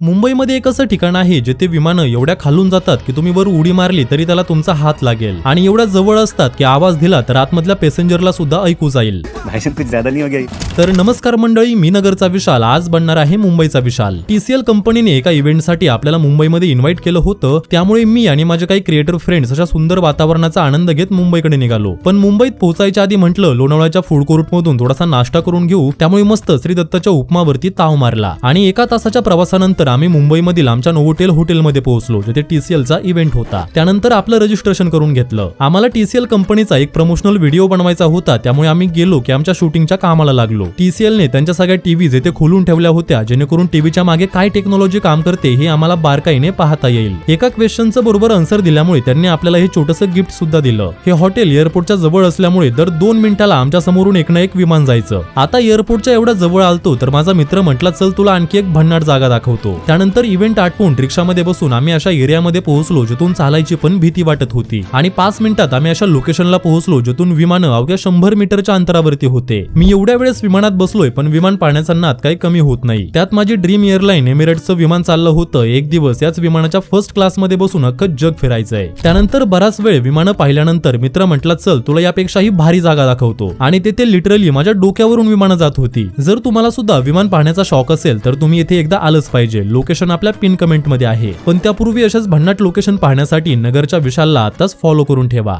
मुंबईमध्ये एक असं ठिकाण आहे जिथे विमानं एवढ्या खालून जातात की तुम्ही वर उडी मारली तरी त्याला तुमचा हात लागेल आणि एवढ्या जवळ असतात की आवाज दिला तर आतमधल्या पॅसेंजरला सुद्धा ऐकू जाईल. कुछ ज्यादा नहीं हो गया ये? तर नमस्कार मंडळी, मी नगरचा विशाल आज बनणार आहे मुंबईचा विशाल. TCL कंपनीने एका इव्हेंटसाठी आपल्याला मुंबईमध्ये इन्व्हाइट केलं होतं, त्यामुळे मी आणि माझे काही क्रिएटर फ्रेंड्स अशा सुंदर वातावरणाचा आनंद घेत मुंबईकडे निघालो. पण मुंबईत पोहोचायच्या आधी म्हटलं लोणावळ्याच्या फूड कोर्ट मधून थोडासा नाश्ता करून घेऊ, त्यामुळे मस्त श्री दत्ताच्या उपमावरती ताव मारला आणि 1 तासाच्या प्रवासानंतर आम्ही मुंबईमधील आमच्या नोव्होटेल हॉटेलमध्ये पोहोचलो जिथे TCLचा इव्हेंट होता. त्यानंतर आपलं रजिस्ट्रेशन करून घेतलं. आम्हाला TCL कंपनीचा एक प्रमोशनल व्हिडिओ बनवायचा होता, त्यामुळे आम्ही गेलो की आमच्या शूटिंगच्या कामाला लागलो. TCLने त्यांच्या सगळ्या टीव्हीज येथे खोलून ठेवल्या होत्या जेणेकरून टीव्हीच्या मागे काय टेक्नॉलॉजी काम करते हे आम्हाला बारकाईने पाहता येईल. एका क्वेश्चनचं बरोबर आन्सर दिल्यामुळे त्यांनी आपल्याला हे छोटंसं गिफ्ट सुद्धा दिलं. हे हॉटेल एअरपोर्टच्या जवळ असल्यामुळे दर 2 मिनिटाला आमच्या समोरून एक ना एक विमान जायचं. आता एअरपोर्टच्या एवढ्या जवळ आलतो तर माझा मित्र म्हटला चल तुला आणखी एक भन्नाट जागा दाखवतो. त्यानंतर इव्हेंट आटपून रिक्षामध्ये बसून आम्ही अशा एरियामध्ये पोहोचलो जिथून चालायची पण भीती वाटत होती आणि 5 मिनिटात आम्ही अशा लोकेशनला पोहोचलो जिथून विमानं अवघ्या 100 मीटरच्या अंतरावरती होते. मी एवढ्या वेळेस विमानात बसलोय पण विमान पाहण्याचा नाद काही कमी होत नाही. त्यात माझी ड्रीम एअरलाईन एमिरेट्सचं विमान चाललं होतं. एक दिवस याच विमानाच्या फर्स्ट क्लासमध्ये बसून अख्खं जग फिरायचंय. त्यानंतर बराच वेळ विमानं पाहिल्यानंतर मित्र म्हटला चल तुला यापेक्षाही भारी जागा दाखवतो आणि तेथे लिटरली माझ्या डोक्यावरून विमानं जात होती. जर तुम्हाला सुद्धा विमान पाहण्याचा शौक असेल तर तुम्ही येथे एकदा आलंच पाहिजे. लोकेशन आपल्या पिन कमेंट मध्ये आहे. पण त्यापूर्वी अशाच भन्नाट लोकेशन पाहण्यासाठी नगरच्या विशालला आताच फॉलो करून ठेवा.